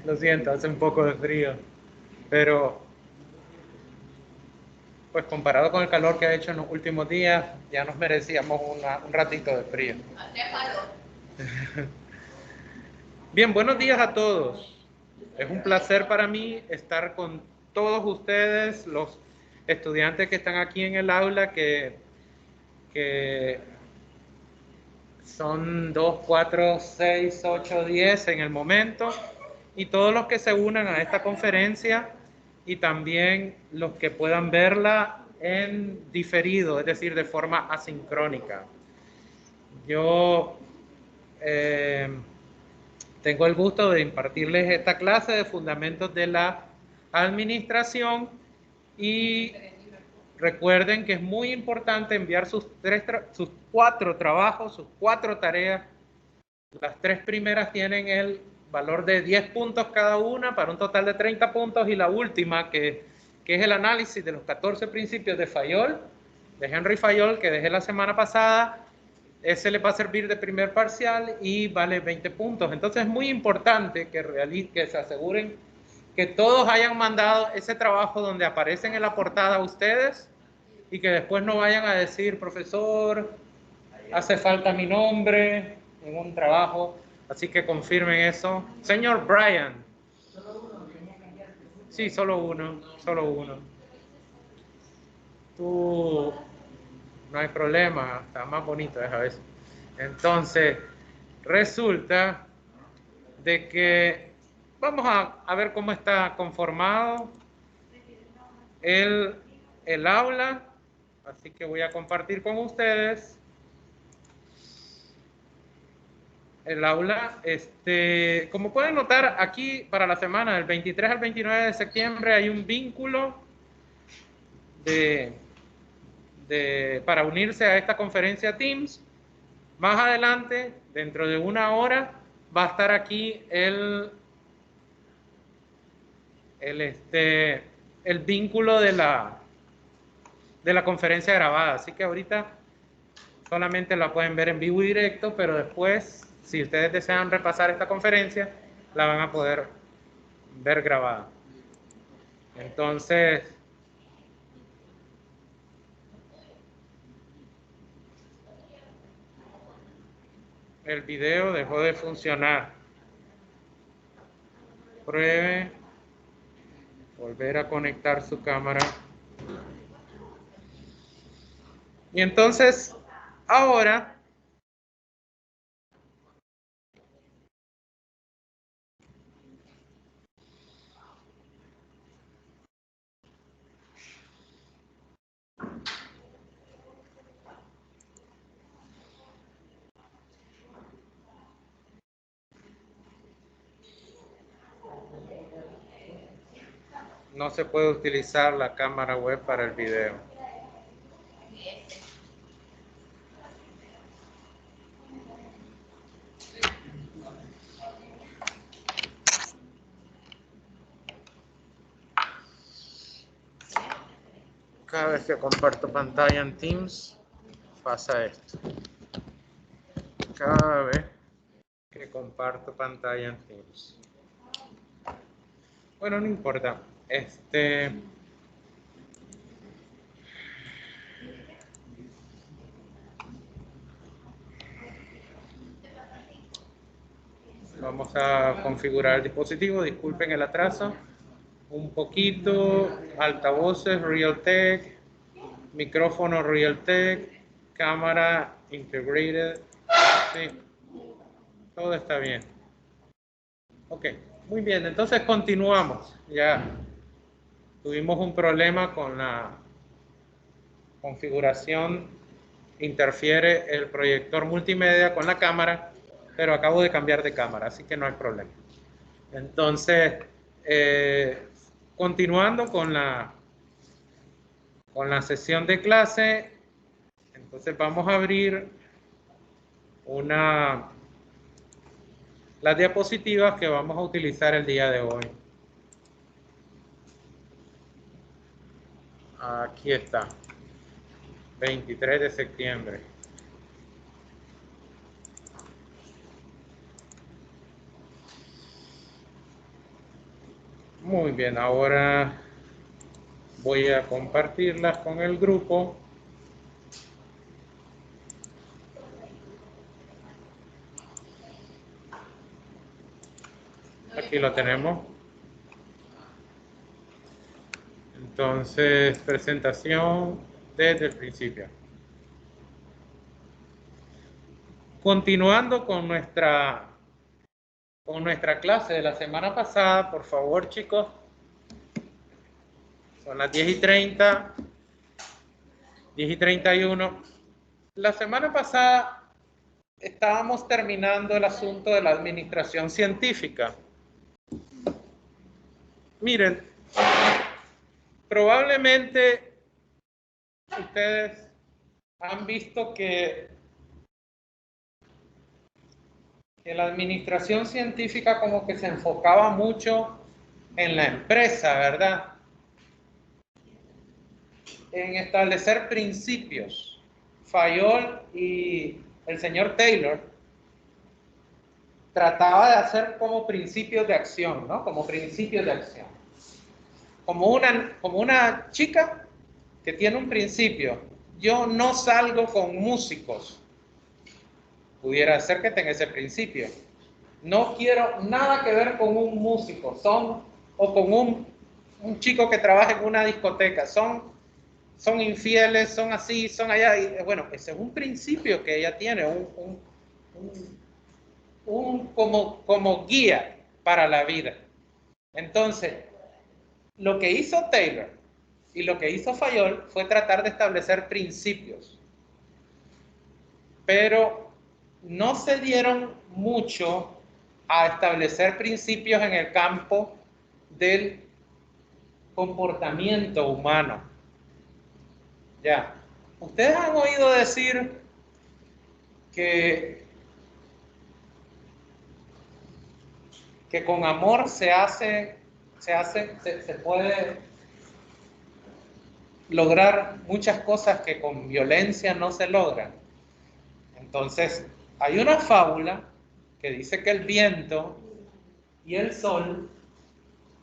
Lo siento, hace un poco de frío. Pero, pues comparado con el calor que ha hecho en los últimos días, ya nos merecíamos un ratito de frío. Bien, buenos días a todos. Es un placer para mí estar con todos ustedes, los estudiantes que están aquí en el aula, que son 2, 4, 6, 8, 10 en el momento, y todos los que se unan a esta conferencia y también los que puedan verla en diferido, es decir, de forma asincrónica. Yo tengo el gusto de impartirles esta clase de fundamentos de la administración y recuerden que es muy importante enviar sus 4 trabajos, sus 4 tareas. Las 3 primeras tienen el valor de 10 puntos cada una para un total de 30 puntos y la última, que es el análisis de los 14 principios de Fayol, de Henry Fayol, que dejé la semana pasada, ese le va a servir de primer parcial y vale 20 puntos. Entonces es muy importante que se aseguren que todos hayan mandado ese trabajo donde aparecen en la portada ustedes y que después no vayan a decir, profesor, hace falta mi nombre en un trabajo, así que confirmen eso. Señor Brian. Sí, solo uno, solo uno. Tú, no hay problema, está más bonito esa vez. Entonces, resulta de que vamos a ver cómo está conformado el aula, así que voy a compartir con ustedes el aula. Como pueden notar, aquí para la semana del 23 al 29 de septiembre hay un vínculo para unirse a esta conferencia Teams. Más adelante, dentro de una hora, va a estar aquí el vínculo de la conferencia grabada. Así que ahorita solamente la pueden ver en vivo y directo, pero después, si ustedes desean repasar esta conferencia, la van a poder ver grabada. Entonces, el video dejó de funcionar. Pruebe volver a conectar su cámara. Y entonces, ahora no se puede utilizar la cámara web para el video. Cada vez que comparto pantalla en Teams, pasa esto. Cada vez que comparto pantalla en Teams. Bueno, no importa. Vamos a configurar el dispositivo. Disculpen el atraso. Un poquito. Altavoces Realtek. Micrófono Realtek. Cámara integrated. Sí. Todo está bien. Ok. Muy bien. Entonces continuamos. Ya tuvimos un problema con la configuración. Interfiere el proyector multimedia con la cámara, pero acabo de cambiar de cámara, así que no hay problema. Entonces, continuando con la sesión de clase, entonces vamos a abrir las diapositivas que vamos a utilizar el día de hoy. Aquí está, 23 de septiembre. Muy bien, ahora voy a compartirlas con el grupo. Aquí lo tenemos. Entonces, presentación desde el principio. Continuando con nuestra clase de la semana pasada, por favor, chicos. Son las 10:30, 10:31. La semana pasada estábamos terminando el asunto de la administración científica. Miren, probablemente ustedes han visto que la administración científica como que se enfocaba mucho en la empresa, ¿verdad? En establecer principios. Fayol y el señor Taylor trataba de hacer como principios de acción, ¿no? Como principios de acción. Como una chica que tiene un principio. Yo no salgo con músicos. Pudiera ser que tenga ese principio. No quiero nada que ver con un músico. O con un chico que trabaja en una discoteca. Son infieles, son así, son allá. Y, bueno, ese es un principio que ella tiene, como guía para la vida. Entonces, lo que hizo Taylor y lo que hizo Fayol fue tratar de establecer principios, pero no se dieron mucho a establecer principios en el campo del comportamiento humano. Ya, ustedes han oído decir que con amor se puede lograr muchas cosas que con violencia no se logran. Entonces, hay una fábula que dice que el viento y el sol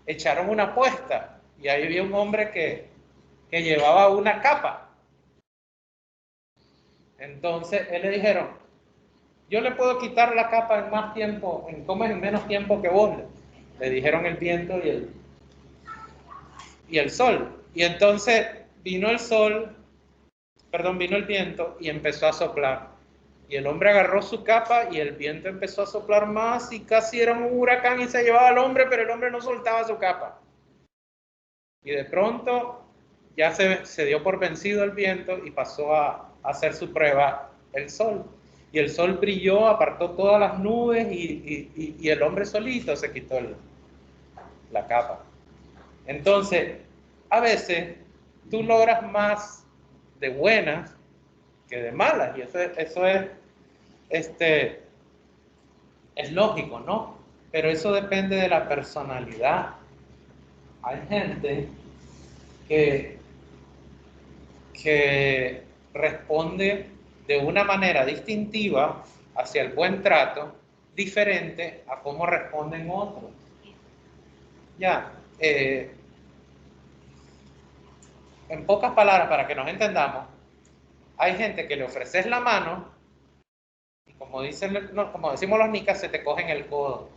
echaron una apuesta y ahí había un hombre que llevaba una capa. Entonces, él le dijeron, yo le puedo quitar la capa en más tiempo, en menos tiempo que vos. Le dijeron el viento y el sol. Y entonces vino el viento y empezó a soplar. Y el hombre agarró su capa y el viento empezó a soplar más y casi era un huracán y se llevaba al hombre, pero el hombre no soltaba su capa. Y de pronto ya se dio por vencido el viento y pasó a hacer su prueba el sol. Y el sol brilló, apartó todas las nubes y el hombre solito se quitó la capa. Entonces, a veces tú logras más de buenas que de malas, y eso es lógico, ¿no? Pero eso depende de la personalidad. Hay gente que responde de una manera distintiva hacia el buen trato, diferente a cómo responden otros. Ya, en pocas palabras, para que nos entendamos, hay gente que le ofreces la mano y como decimos los nicas, se te cogen el codo.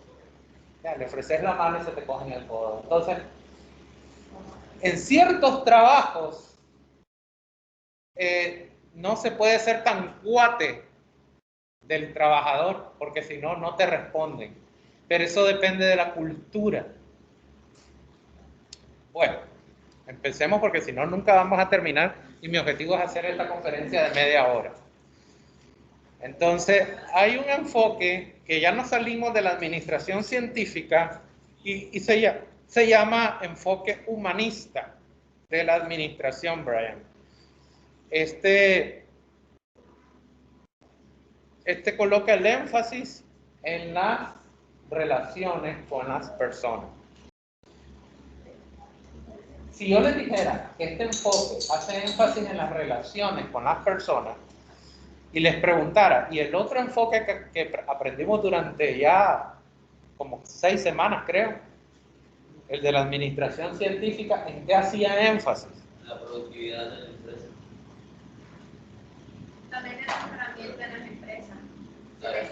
Ya, le ofreces la mano y se te cogen el codo. Entonces, en ciertos trabajos no se puede ser tan cuate del trabajador porque si no, no te responden. Pero eso depende de la cultura. Bueno, empecemos porque si no, nunca vamos a terminar y mi objetivo es hacer esta conferencia de media hora. Entonces, hay un enfoque que ya no salimos de la administración científica y se llama enfoque humanista de la administración, Brian. Este coloca el énfasis en las relaciones con las personas. Si yo les dijera que este enfoque hace énfasis en las relaciones con las personas y les preguntara, y el otro enfoque que aprendimos durante ya como 6 semanas, creo, El de la administración científica, ¿en qué hacía énfasis? La productividad de la empresa. También el mejoramiento de las empresas.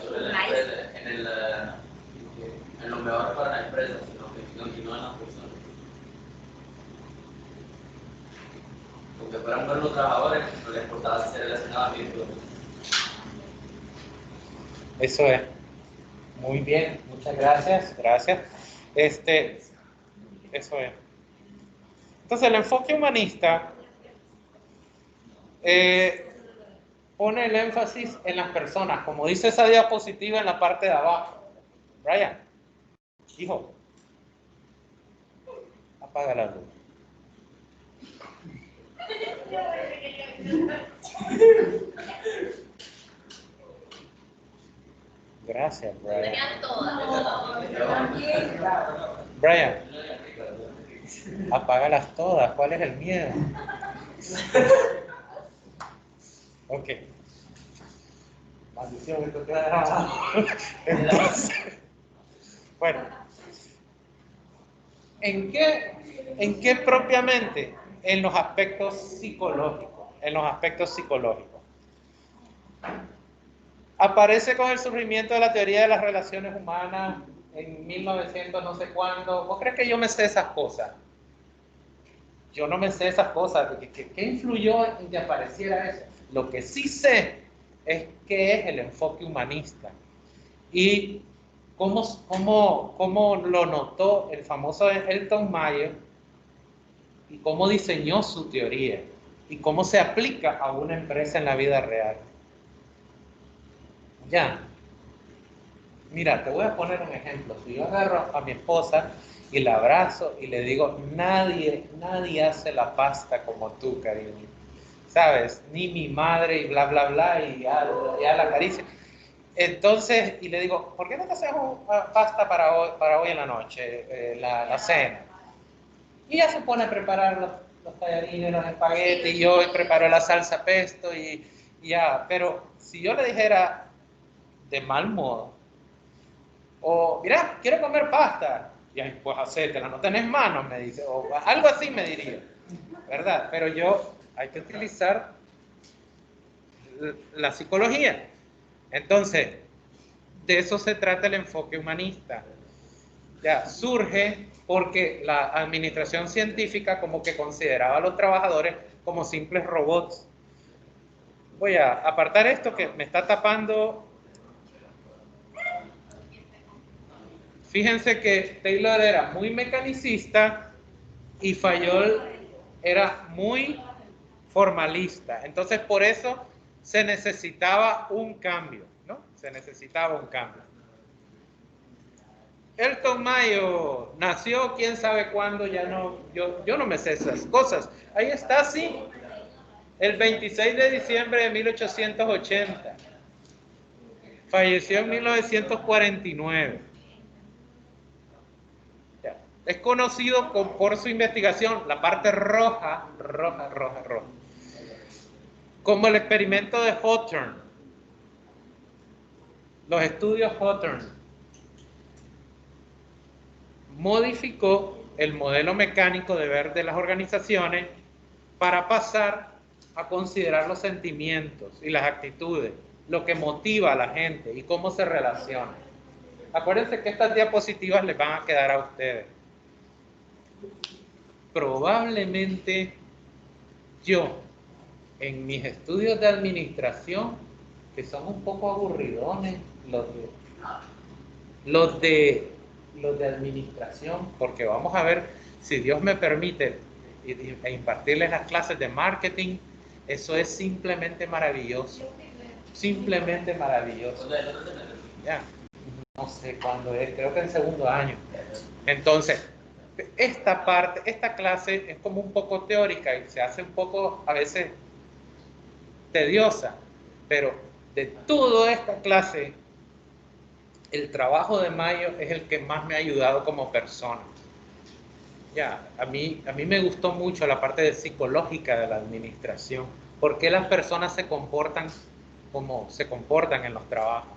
Sobre la empresa, en lo mejor para la empresa, sino que continúan las personas. Porque fueran buenos trabajadores, no les importaba ser relacionados a mí. Eso es. Muy bien, muchas gracias, gracias. Eso es. Entonces, el enfoque humanista pone el énfasis en las personas, como dice esa diapositiva en la parte de abajo. Brian, hijo, apaga la luz. Gracias, Brian. Brian, apágalas todas. ¿Cuál es el miedo? Ok. Maldición, esto queda grabado. Entonces, bueno, ¿en qué propiamente? En los aspectos psicológicos. En los aspectos psicológicos. Aparece con el surgimiento de la teoría de las relaciones humanas en 1900 no sé cuándo. ¿Vos crees que yo me sé esas cosas? Yo no me sé esas cosas. ¿Qué influyó en que apareciera eso? Lo que sí sé es qué es el enfoque humanista y cómo lo notó el famoso Elton Mayo y cómo diseñó su teoría y cómo se aplica a una empresa en la vida real. Ya. Mira, te voy a poner un ejemplo. Si yo agarro a mi esposa y la abrazo y le digo, nadie hace la pasta como tú, cariño. ¿Sabes? Ni mi madre y bla, bla, bla, y ya la acaricia. Entonces, y le digo, ¿por qué no te haces pasta para hoy en la noche, la cena? Y ella se pone a preparar los tallarines, los espaguetis, y yo preparo la salsa pesto y ya. Pero si yo le dijera de mal modo, o mira, quiero comer pasta, y ahí pues hacétela, no tenés manos, me dice, o algo así me diría, ¿verdad? Pero hay que utilizar la psicología. Entonces, de eso se trata el enfoque humanista. Ya, surge porque la administración científica como que consideraba a los trabajadores como simples robots. Voy a apartar esto que me está tapando. Fíjense que Taylor era muy mecanicista y Fayol era muy formalista. Entonces, por eso se necesitaba un cambio, ¿no? Se necesitaba un cambio. Elton Mayo nació quién sabe cuándo, ya no, yo no me sé esas cosas. Ahí está, sí, el 26 de diciembre de 1880. Falleció en 1949. Ya. Es conocido por su investigación, la parte roja, como el experimento de Hawthorne. Los estudios Hawthorne. Modificó el modelo mecánico de ver de las organizaciones para pasar a considerar los sentimientos y las actitudes, lo que motiva a la gente y cómo se relaciona. Acuérdense que estas diapositivas les van a quedar a ustedes. Probablemente yo, en mis estudios de administración, que son un poco aburridones, los de administración, porque vamos a ver, si Dios me permite impartirles las clases de marketing, eso es simplemente maravilloso. Simplemente maravilloso. Ya, no sé cuándo es, creo que en segundo año. Entonces, esta clase es como un poco teórica y se hace un poco a veces tediosa, pero de toda esta clase, el trabajo de Mayo es el que más me ha ayudado como persona. Ya, a mí me gustó mucho la parte psicológica de la administración. ¿Por qué las personas se comportan como se comportan en los trabajos?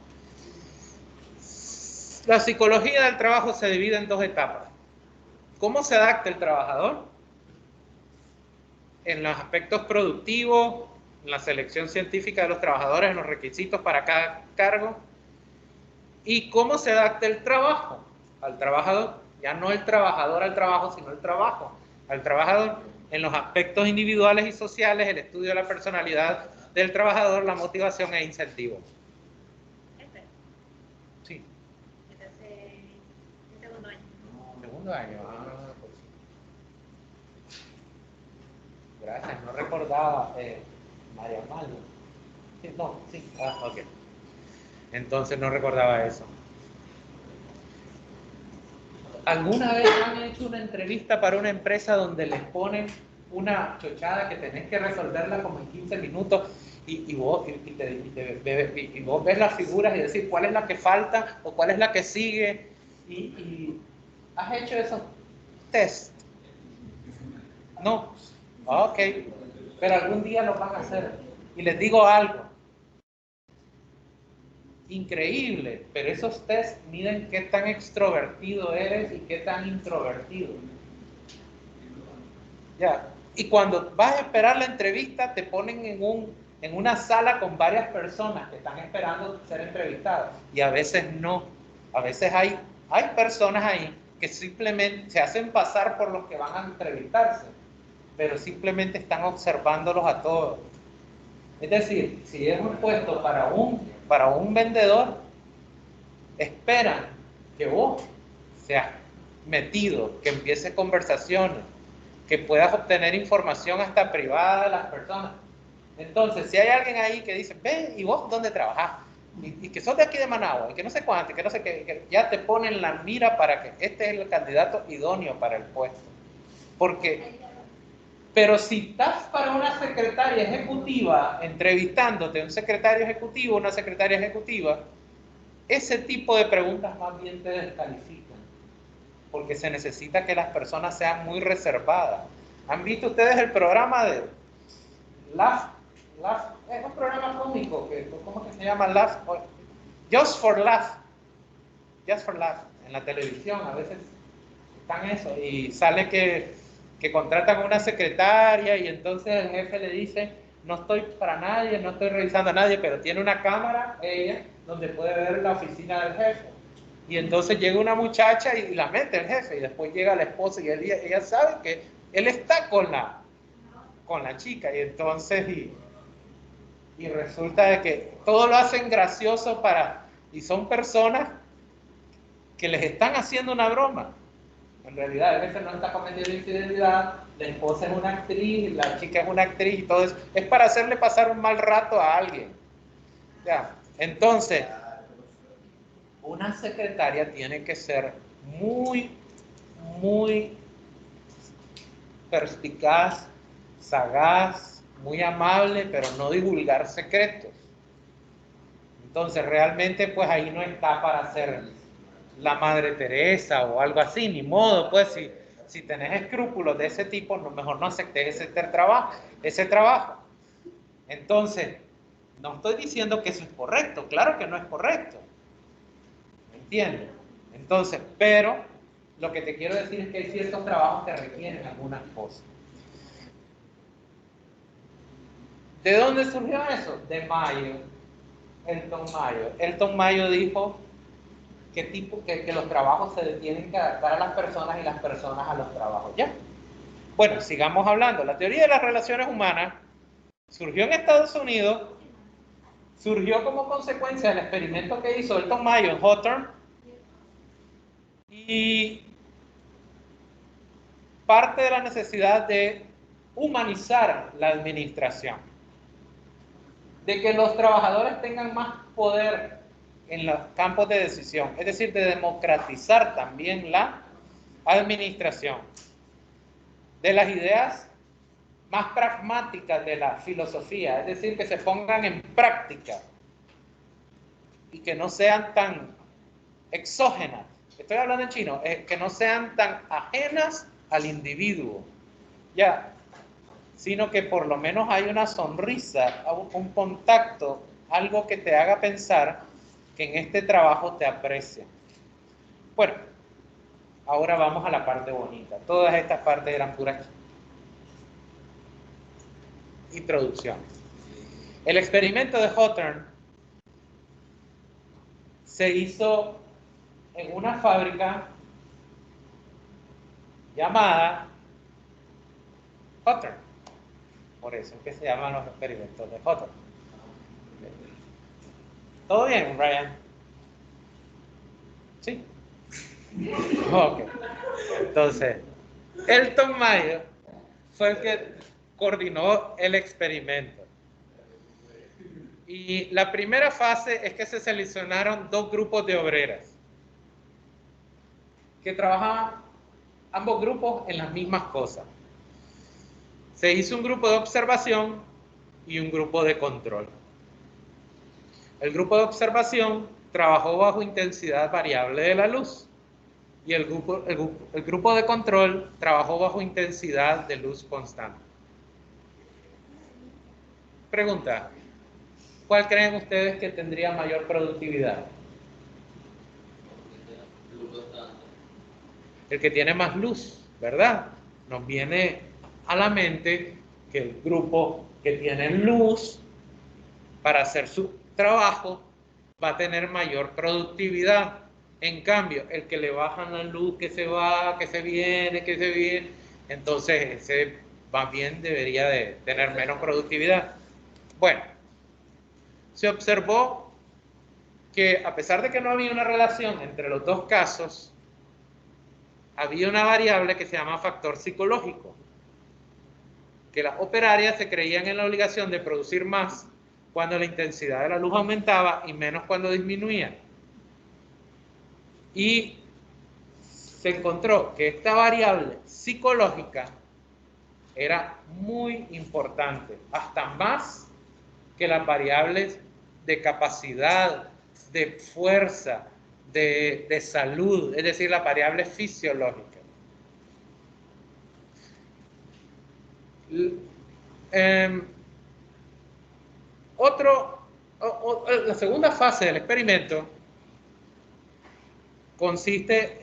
La psicología del trabajo se divide en dos etapas. cómo se adapta el trabajador en los aspectos productivos, en la selección científica de los trabajadores, en los requisitos para cada cargo, y cómo se adapta el trabajo al trabajador, ya no el trabajador al trabajo, sino el trabajo al trabajador, en los aspectos individuales y sociales, el estudio de la personalidad del trabajador, la motivación e incentivos. Sí. El segundo año. Segundo año, pues sí. Gracias, no recordaba, María Maldo. Sí, no, sí, ok. Entonces no recordaba eso. ¿Alguna vez han hecho una entrevista para una empresa donde les ponen una chochada que tenés que resolverla como en 15 minutos y vos ves las figuras y decís cuál es la que falta o cuál es la que sigue? Y ¿has hecho esos test? No. Ok. Pero algún día lo van a hacer. Y les digo algo. Increíble, pero esos test miden qué tan extrovertido eres y qué tan introvertido. Ya. Y cuando vas a esperar la entrevista, te ponen en una sala con varias personas que están esperando ser entrevistadas. Y a veces no. A veces hay personas ahí que simplemente se hacen pasar por los que van a entrevistarse, pero simplemente están observándolos a todos. Es decir, si es un puesto para un vendedor, esperan que vos seas metido, que empieces conversaciones, que puedas obtener información hasta privada de las personas. Entonces, si hay alguien ahí que dice, ven, ¿y vos dónde trabajás? Y que sos de aquí de Managua, y que no sé cuánto, y que no sé qué, que ya te ponen la mira para que este es el candidato idóneo para el puesto. Pero si estás para una secretaria ejecutiva, entrevistándote a un secretario ejecutivo, una secretaria ejecutiva, ese tipo de preguntas más bien te descalifican, porque se necesita que las personas sean muy reservadas. ¿Han visto ustedes el programa de Laugh? Es un programa cómico, ¿cómo que se llama? Just for Laugh. Just for Laugh. En la televisión a veces están eso, y sale que contratan a una secretaria y entonces el jefe le dice, no estoy para nadie, no estoy revisando a nadie, pero tiene una cámara, ella, donde puede ver la oficina del jefe. Y entonces llega una muchacha y la mete el jefe, y después llega la esposa y ella sabe que él está con la chica, y entonces y resulta de que todo lo hacen gracioso y son personas que les están haciendo una broma. En realidad, el jefe no está cometiendo infidelidad, la esposa es una actriz, la chica es una actriz y todo eso. Es para hacerle pasar un mal rato a alguien. Ya. Entonces, una secretaria tiene que ser muy, muy perspicaz, sagaz, muy amable, pero no divulgar secretos. Entonces, realmente, pues ahí no está para ser la Madre Teresa o algo así, ni modo, pues si tenés escrúpulos de ese tipo, mejor no aceptes ese trabajo. Entonces, no estoy diciendo que eso es correcto, claro que no es correcto, ¿me entiendes? Entonces, pero lo que te quiero decir es que hay ciertos trabajos que requieren algunas cosas. ¿De dónde surgió eso? De Mayo, Elton Mayo. Elton Mayo dijo que los trabajos se tienen que adaptar a las personas y las personas a los trabajos. ¿Ya? Bueno, sigamos hablando. La teoría de las relaciones humanas surgió en Estados Unidos, surgió como consecuencia del experimento que hizo Elton Mayo en Hawthorne, y parte de la necesidad de humanizar la administración, de que los trabajadores tengan más poder en los campos de decisión, es decir, de democratizar también la administración, de las ideas más pragmáticas de la filosofía, es decir, que se pongan en práctica y que no sean tan exógenas, estoy hablando en chino, que no sean tan ajenas al individuo, ya, sino que por lo menos hay una sonrisa, un contacto, algo que te haga pensar que en este trabajo te aprecian. Bueno, Ahora vamos a la parte bonita. Todas estas partes eran puras introducciones. El experimento de Hawthorne se hizo en una fábrica llamada Hawthorne. Por eso es que se llaman los experimentos de Hawthorne. ¿Todo bien, Ryan? ¿Sí? Ok. Entonces, Elton Mayo fue el que coordinó el experimento. Y la primera fase es que se seleccionaron 2 grupos de obreras que trabajaban ambos grupos en las mismas cosas. Se hizo un grupo de observación y un grupo de control. El grupo de observación trabajó bajo intensidad variable de la luz y el grupo de control trabajó bajo intensidad de luz constante. Pregunta, ¿cuál creen ustedes que tendría mayor productividad? El que tiene más luz, ¿verdad? Nos viene a la mente que el grupo que tiene luz para hacer su trabajo va a tener mayor productividad. En cambio, el que le bajan la luz, que se va, que se viene, entonces ese más bien debería de tener menos productividad. Bueno, se observó que a pesar de que no había una relación entre los 2 casos, había una variable que se llama factor psicológico, que las operarias se creían en la obligación de producir más cuando la intensidad de la luz aumentaba y menos cuando disminuía. Y se encontró que esta variable psicológica era muy importante, hasta más que las variables de capacidad, de fuerza, de salud, es decir, las variables fisiológicas. La segunda fase del experimento consiste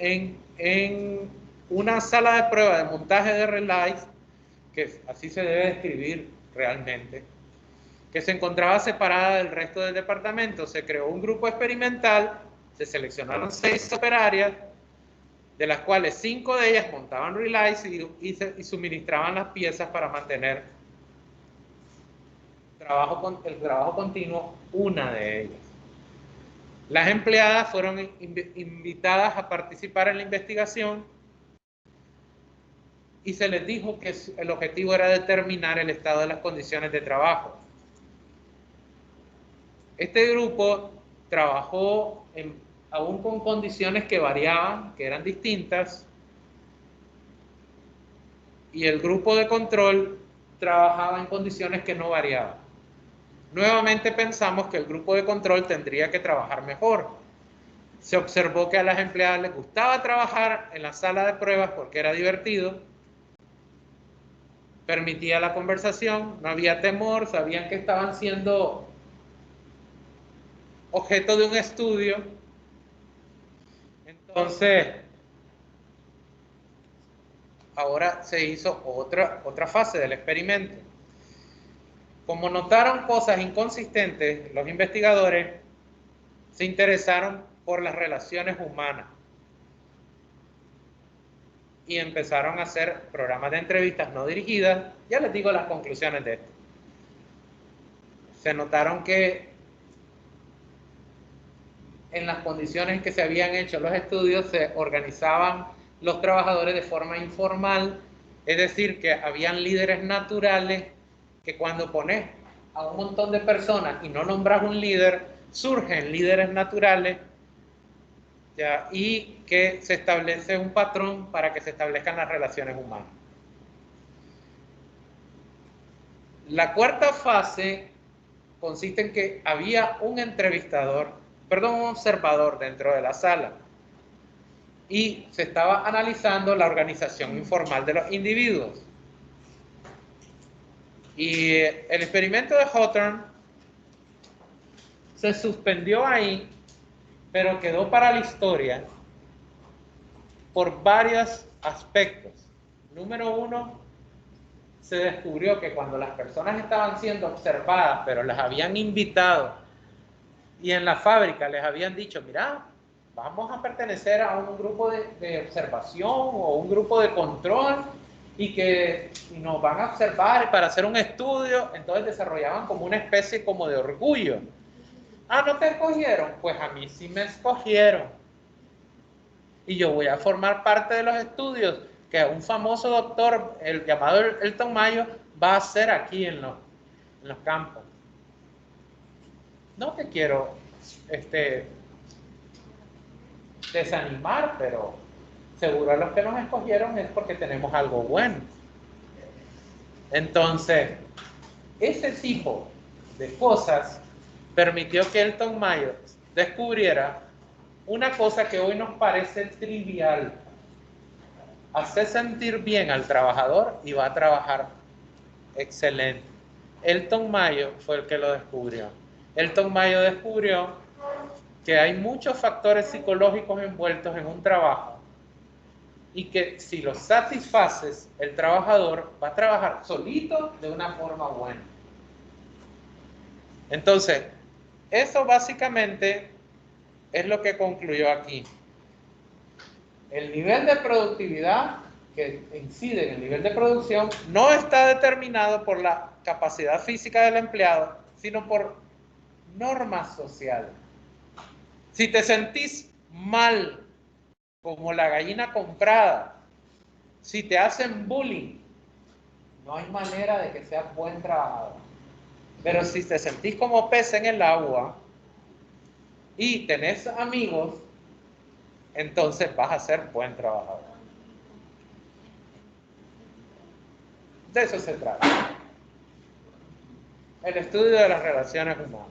en una sala de prueba de montaje de relays, que así se debe describir realmente, que se encontraba separada del resto del departamento. Se creó un grupo experimental, se seleccionaron 6 operarias, de las cuales 5 de ellas montaban relays y suministraban las piezas para mantener el trabajo continuo una de ellas. Las empleadas fueron invitadas a participar en la investigación y se les dijo que el objetivo era determinar el estado de las condiciones de trabajo. Este grupo trabajó aún con condiciones que variaban, que eran distintas, y el grupo de control trabajaba en condiciones que no variaban. Nuevamente pensamos que el grupo de control tendría que trabajar mejor. Se observó que a las empleadas les gustaba trabajar en la sala de pruebas porque era divertido, permitía la conversación, no había temor, sabían que estaban siendo objeto de un estudio. Entonces, ahora se hizo otra fase del experimento. Como notaron cosas inconsistentes, los investigadores se interesaron por las relaciones humanas y empezaron a hacer programas de entrevistas no dirigidas. Ya les digo las conclusiones de esto. Se notaron que en las condiciones en que se habían hecho los estudios se organizaban los trabajadores de forma informal, es decir, que habían líderes naturales que cuando pones a un montón de personas y no nombras un líder, surgen líderes naturales, ¿ya? Y que se establece un patrón para que se establezcan las relaciones humanas. La cuarta fase consiste en que había un observador dentro de la sala y se estaba analizando la organización informal de los individuos. Y el experimento de Hawthorne se suspendió ahí, pero quedó para la historia por varios aspectos. Número uno, se descubrió que cuando las personas estaban siendo observadas, pero las habían invitado y en la fábrica les habían dicho, mira, vamos a pertenecer a un grupo de observación o un grupo de control y nos van a observar para hacer un estudio, entonces desarrollaban como una especie como de orgullo. Ah, ¿no te escogieron? Pues a mí sí me escogieron. Y yo voy a formar parte de los estudios que un famoso doctor, el llamado Elton Mayo, va a hacer aquí en los campos. No te quiero desanimar, pero seguro los que nos escogieron es porque tenemos algo bueno. Entonces, ese tipo de cosas permitió que Elton Mayo descubriera una cosa que hoy nos parece trivial. Hace sentir bien al trabajador y va a trabajar excelente. Elton Mayo fue el que lo descubrió. Elton Mayo descubrió que hay muchos factores psicológicos envueltos en un trabajo y que si los satisfaces, el trabajador va a trabajar solito de una forma buena. Entonces, eso básicamente es lo que concluyó aquí. El nivel de productividad que incide en el nivel de producción no está determinado por la capacidad física del empleado, sino por normas sociales. Si te sentís mal, como la gallina comprada, si te hacen bullying, no hay manera de que seas buen trabajador. Pero si te sentís como pez en el agua y tenés amigos, entonces vas a ser buen trabajador. De eso se trata. El estudio de las relaciones humanas,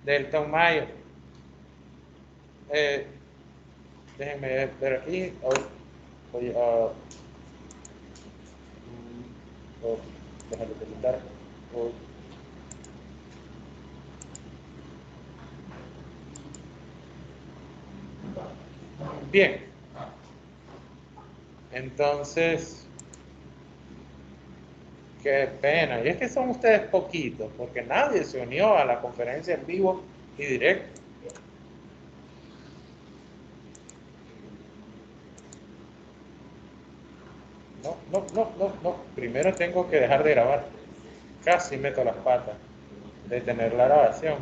de Elton Mayo. Déjenme ver aquí. Déjame preguntar. Bien. Entonces, qué pena. Y es que son ustedes poquitos, porque nadie se unió a la conferencia en vivo y directo. No. Primero tengo que dejar de grabar. Casi meto las patas de tener la grabación.